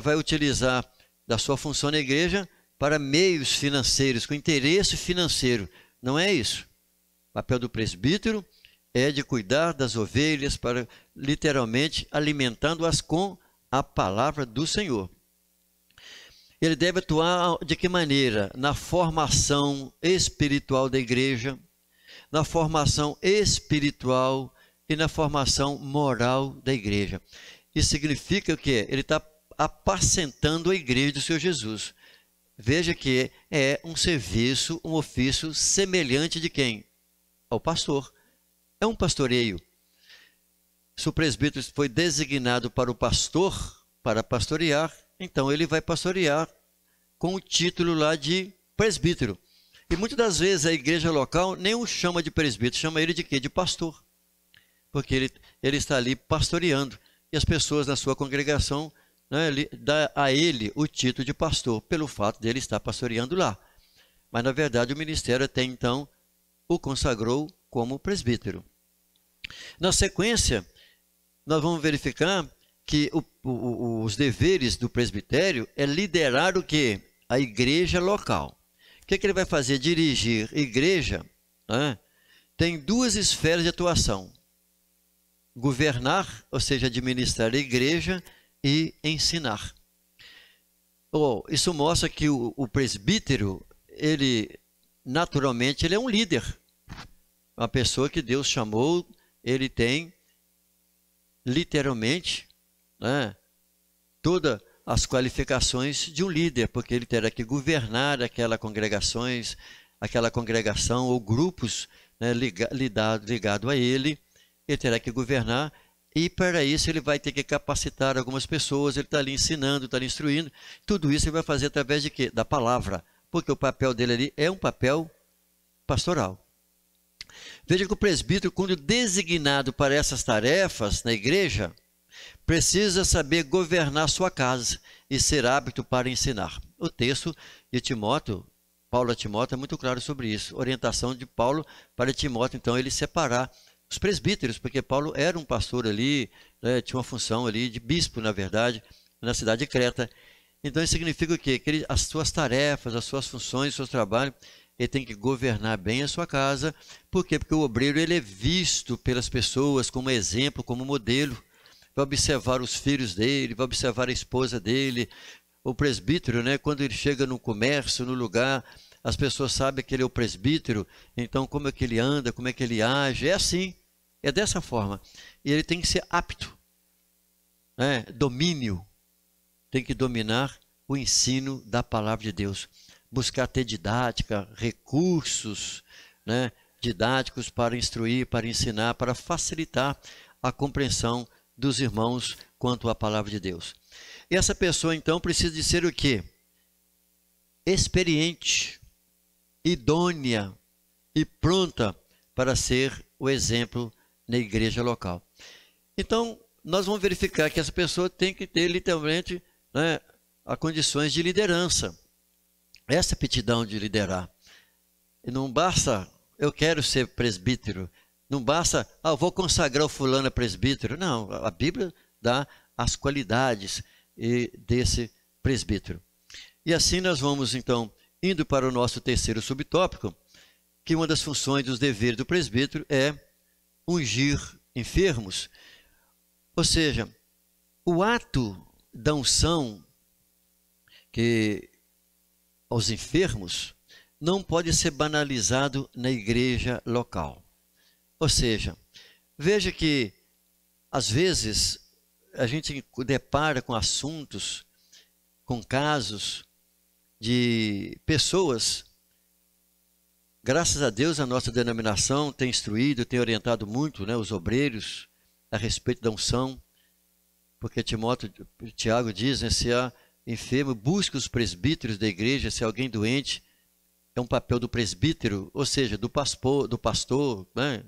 vai utilizar da sua função na igreja para meios financeiros, com interesse financeiro. Não é isso. O papel do presbítero é de cuidar das ovelhas, para literalmente alimentando-as com a palavra do Senhor. Ele deve atuar de que maneira? Na formação espiritual da igreja, na formação espiritual e na formação moral da igreja. Isso significa o quê? Ele está apacentando a igreja do Senhor Jesus. Veja que é um serviço, um ofício semelhante de quem? Ao pastor. É um pastoreio. Se o presbítero foi designado para o pastor, para pastorear, então ele vai pastorear com o título lá de presbítero. E muitas das vezes a igreja local nem o chama de presbítero, chama ele de quê? De pastor. Porque ele está ali pastoreando. E as pessoas na sua congregação, dá a ele o título de pastor, pelo fato dele estar pastoreando lá. Mas, na verdade, o ministério até então o consagrou como presbítero. Na sequência, nós vamos verificar que os deveres do presbitério é liderar o quê? A igreja local. O que ele vai fazer? Dirigir igreja, tem duas esferas de atuação. Governar, ou seja, administrar a igreja, e ensinar. Isso mostra que o presbítero, ele naturalmente é um líder. Uma pessoa que Deus chamou, ele tem literalmente todas as qualificações de um líder, porque ele terá que governar aquela congregação ou grupos ligado a ele terá que governar. E para isso ele vai ter que capacitar algumas pessoas, ele está ali ensinando, está ali instruindo. Tudo isso ele vai fazer através de quê? Da palavra. Porque o papel dele ali é um papel pastoral. Veja que o presbítero, quando designado para essas tarefas na igreja, precisa saber governar sua casa e ser apto para ensinar. O texto de Timóteo, Paulo a Timóteo, é muito claro sobre isso. Orientação de Paulo para Timóteo, então, ele separar os presbíteros, porque Paulo era um pastor ali, tinha uma função ali de bispo, na verdade, na cidade de Creta. Então isso significa o quê? Que as suas tarefas, as suas funções, os seus trabalhos, ele tem que governar bem a sua casa. Por quê? Porque o obreiro ele é visto pelas pessoas como exemplo, como modelo. Vai observar os filhos dele, vai observar a esposa dele. O presbítero, quando ele chega no comércio, no lugar, as pessoas sabem que ele é o presbítero, então como é que ele anda, como é que ele age, é assim, é dessa forma. E ele tem que ser apto, domínio, tem que dominar o ensino da palavra de Deus, buscar ter didática, recursos didáticos para instruir, para ensinar, para facilitar a compreensão dos irmãos quanto à palavra de Deus. E essa pessoa então precisa de ser o quê? Experiente, idônea e pronta para ser o exemplo na igreja local. Então, nós vamos verificar que essa pessoa tem que ter literalmente as condições de liderança, essa aptidão de liderar. E não basta, eu quero ser presbítero, não basta, vou consagrar o fulano a presbítero. Não, a Bíblia dá as qualidades desse presbítero. E assim nós vamos então indo para o nosso terceiro subtópico, que uma das funções dos deveres do presbítero é ungir enfermos. Ou seja, o ato da unção que aos enfermos não pode ser banalizado na igreja local. Ou seja, veja que às vezes a gente depara com assuntos, com casos de pessoas. Graças a Deus, a nossa denominação tem instruído, tem orientado muito, né, os obreiros a respeito da unção, porque Tiago diz, né, se há enfermo, busque os presbíteros da igreja, se há alguém doente, é um papel do presbítero, ou seja, do pastor, né?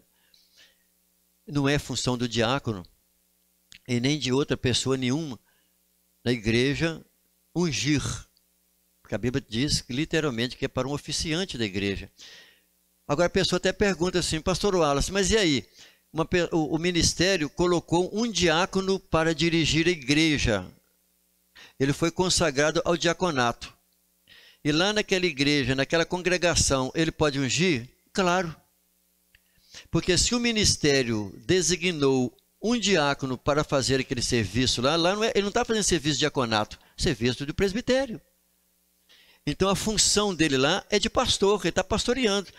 Não é função do diácono e nem de outra pessoa nenhuma na igreja ungir, porque a Bíblia diz literalmente que é para um oficiante da igreja. Agora a pessoa até pergunta assim, pastor Wallace, mas e aí? O ministério colocou um diácono para dirigir a igreja. Ele foi consagrado ao diaconato. E lá naquela igreja, naquela congregação, ele pode ungir? Claro. Porque se o ministério designou um diácono para fazer aquele serviço lá ele não está fazendo serviço de diaconato, serviço de presbitério. Então a função dele lá é de pastor, ele está pastoreando.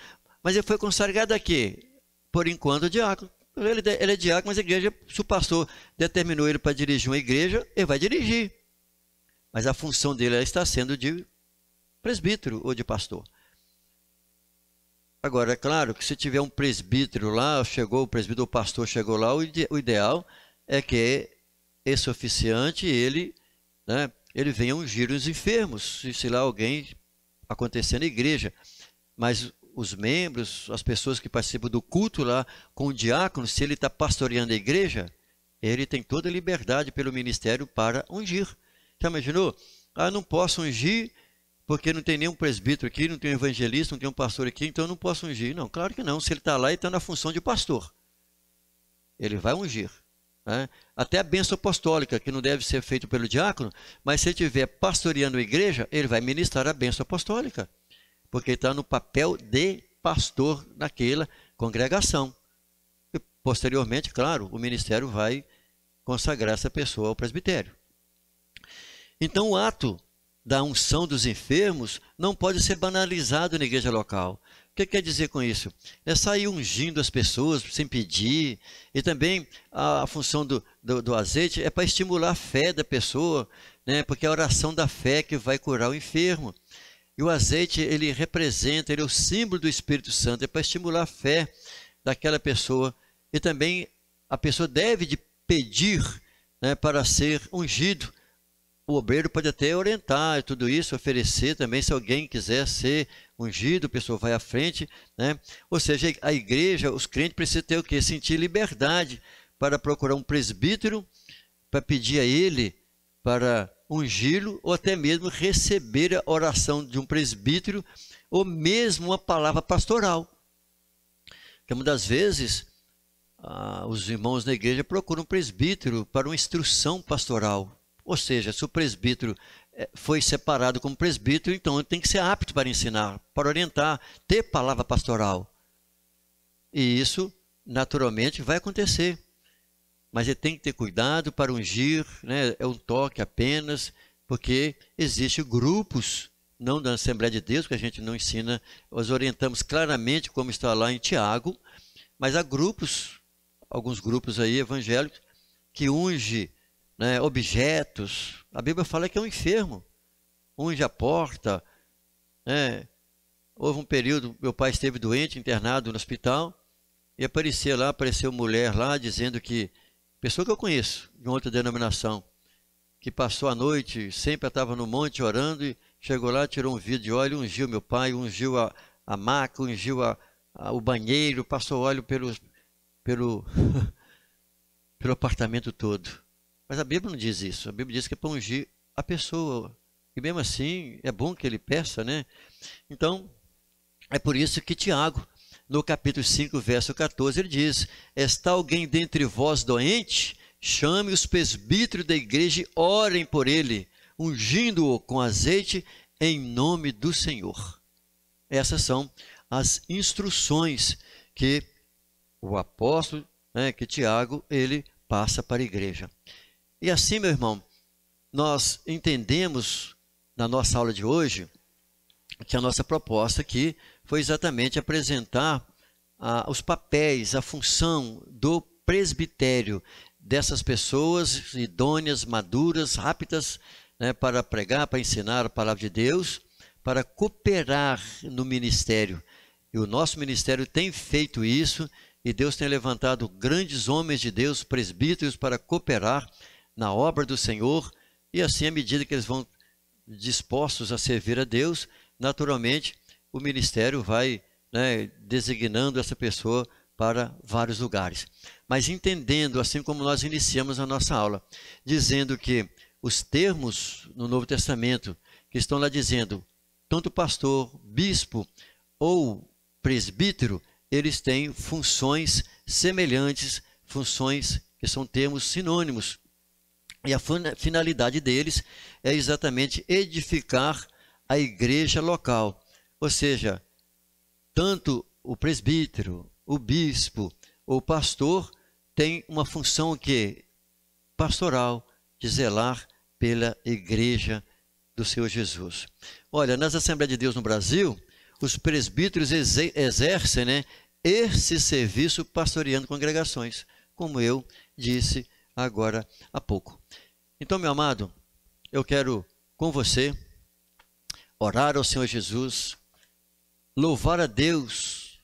Mas ele foi consagrado a quê? Por enquanto, diácono. Ele é diácono, mas a igreja, se o pastor determinou ele para dirigir uma igreja, ele vai dirigir. Mas a função dele está sendo de presbítero ou de pastor. Agora, é claro que se tiver um presbítero lá, o presbítero ou pastor chegou lá, o ideal é que esse oficiante, ele venha ungir os enfermos, se lá alguém acontecer na igreja. Mas os membros, as pessoas que participam do culto lá com o diácono, se ele está pastoreando a igreja, ele tem toda a liberdade pelo ministério para ungir. Já imaginou? Não posso ungir porque não tem nenhum presbítero aqui, não tem um evangelista, não tem um pastor aqui, então eu não posso ungir. Não, claro que não. Se ele está lá, ele está na função de pastor. Ele vai ungir. Né? Até a bênção apostólica, que não deve ser feito pelo diácono, mas se ele estiver pastoreando a igreja, ele vai ministrar a bênção apostólica. Porque ele está no papel de pastor naquela congregação. E, posteriormente, claro, o ministério vai consagrar essa pessoa ao presbitério. Então, o ato da unção dos enfermos não pode ser banalizado na igreja local. O que quer dizer com isso? É sair ungindo as pessoas sem pedir. E também a função do azeite é para estimular a fé da pessoa, né? Porque é a oração da fé que vai curar o enfermo. E o azeite, ele representa, ele é o símbolo do Espírito Santo, é para estimular a fé daquela pessoa. E também a pessoa deve de pedir, né, para ser ungido. O obreiro pode até orientar tudo isso, oferecer também, se alguém quiser ser ungido, a pessoa vai à frente, né? Ou seja, a igreja, os crentes precisam ter o quê? Sentir liberdade para procurar um presbítero, para pedir a ele para ungí-lo, ou até mesmo receber a oração de um presbítero, ou mesmo uma palavra pastoral. Porque muitas vezes os irmãos da igreja procuram um presbítero para uma instrução pastoral. Ou seja, se o presbítero foi separado como presbítero, então ele tem que ser apto para ensinar, para orientar, ter palavra pastoral. E isso, naturalmente, vai acontecer. Mas ele tem que ter cuidado para ungir, né? É um toque apenas, porque existem grupos, não da Assembleia de Deus, que a gente não ensina, nós orientamos claramente como está lá em Tiago, mas há grupos, alguns grupos aí evangélicos, que unge, né, objetos. A Bíblia fala que é um enfermo, unge a porta, né? Houve um período, meu pai esteve doente, internado no hospital, e apareceu mulher lá, dizendo que, pessoa que eu conheço, de outra denominação, que passou a noite, sempre estava no monte orando, e chegou lá, tirou um vidro de óleo, ungiu meu pai, ungiu a maca, ungiu o banheiro, passou óleo pelo apartamento todo. Mas a Bíblia não diz isso. A Bíblia diz que é para ungir a pessoa. E mesmo assim, é bom que ele peça, né? Então, é por isso que Tiago, no capítulo 5, verso 14, ele diz: está alguém dentre vós doente? Chame os presbíteros da igreja e orem por ele, ungindo-o com azeite em nome do Senhor. Essas são as instruções que o apóstolo, né, que Tiago, ele passa para a igreja. E assim, meu irmão, nós entendemos na nossa aula de hoje que a nossa proposta aqui foi exatamente apresentar os papéis, a função do presbitério, dessas pessoas idôneas, maduras, aptas, né, para pregar, para ensinar a palavra de Deus, para cooperar no ministério. E o nosso ministério tem feito isso, e Deus tem levantado grandes homens de Deus, presbíteros, para cooperar na obra do Senhor, e assim, à medida que eles vão dispostos a servir a Deus, naturalmente o ministério vai, né, designando essa pessoa para vários lugares. Mas entendendo, assim como nós iniciamos a nossa aula, dizendo que os termos no Novo Testamento que estão lá dizendo, tanto pastor, bispo ou presbítero, eles têm funções semelhantes, funções que são termos sinônimos. E a finalidade deles é exatamente edificar a igreja local. Ou seja, tanto o presbítero, o bispo ou o pastor tem uma função que pastoral, de zelar pela igreja do Senhor Jesus. Olha, nas Assembleias de Deus no Brasil, os presbíteros exercem, né, esse serviço pastoreando congregações, como eu disse agora há pouco. Então, meu amado, eu quero com você orar ao Senhor Jesus, louvar a Deus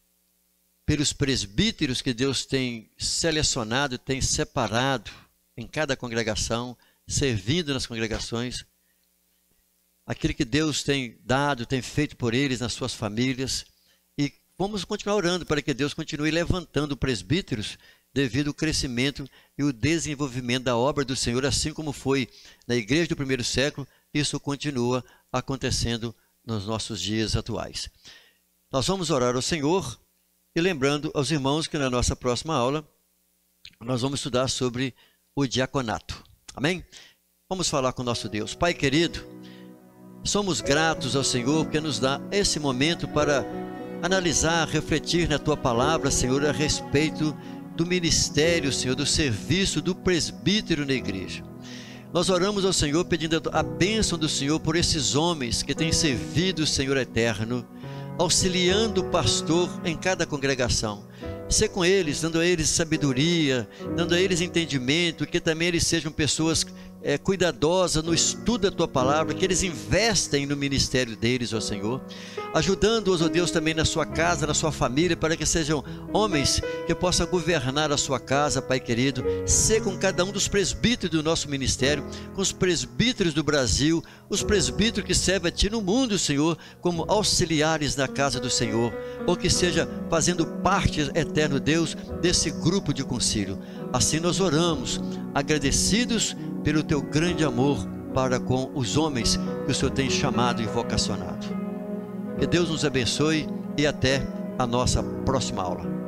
pelos presbíteros que Deus tem selecionado, tem separado em cada congregação, servindo nas congregações, aquilo que Deus tem dado, tem feito por eles nas suas famílias, e vamos continuar orando para que Deus continue levantando presbíteros devido ao crescimento e o desenvolvimento da obra do Senhor, assim como foi na igreja do primeiro século, isso continua acontecendo nos nossos dias atuais. Nós vamos orar ao Senhor e lembrando aos irmãos que na nossa próxima aula nós vamos estudar sobre o diaconato. Amém? Vamos falar com o nosso Deus. Pai querido, somos gratos ao Senhor porque nos dá esse momento para analisar, refletir na Tua palavra, Senhor, a respeito do ministério, Senhor, do serviço do presbítero na igreja. Nós oramos ao Senhor pedindo a bênção do Senhor por esses homens que têm servido o Senhor eterno, auxiliando o pastor em cada congregação. Ser com eles, dando a eles sabedoria, dando a eles entendimento, que também eles sejam pessoas cuidadosas no estudo da Tua palavra, que eles investem no ministério deles, ó Senhor, ajudando-os, ó Deus, também na sua casa, na sua família, para que sejam homens que possam governar a sua casa, Pai querido. Ser com cada um dos presbíteros do nosso ministério, com os presbíteros do Brasil, os presbíteros que servem a Ti no mundo, Senhor, como auxiliares da casa do Senhor, ou que seja fazendo parte, eterno Deus, desse grupo de concílio. Assim nós oramos, agradecidos pelo Teu grande amor para com os homens que o Senhor tem chamado e vocacionado. Que Deus nos abençoe e até a nossa próxima aula.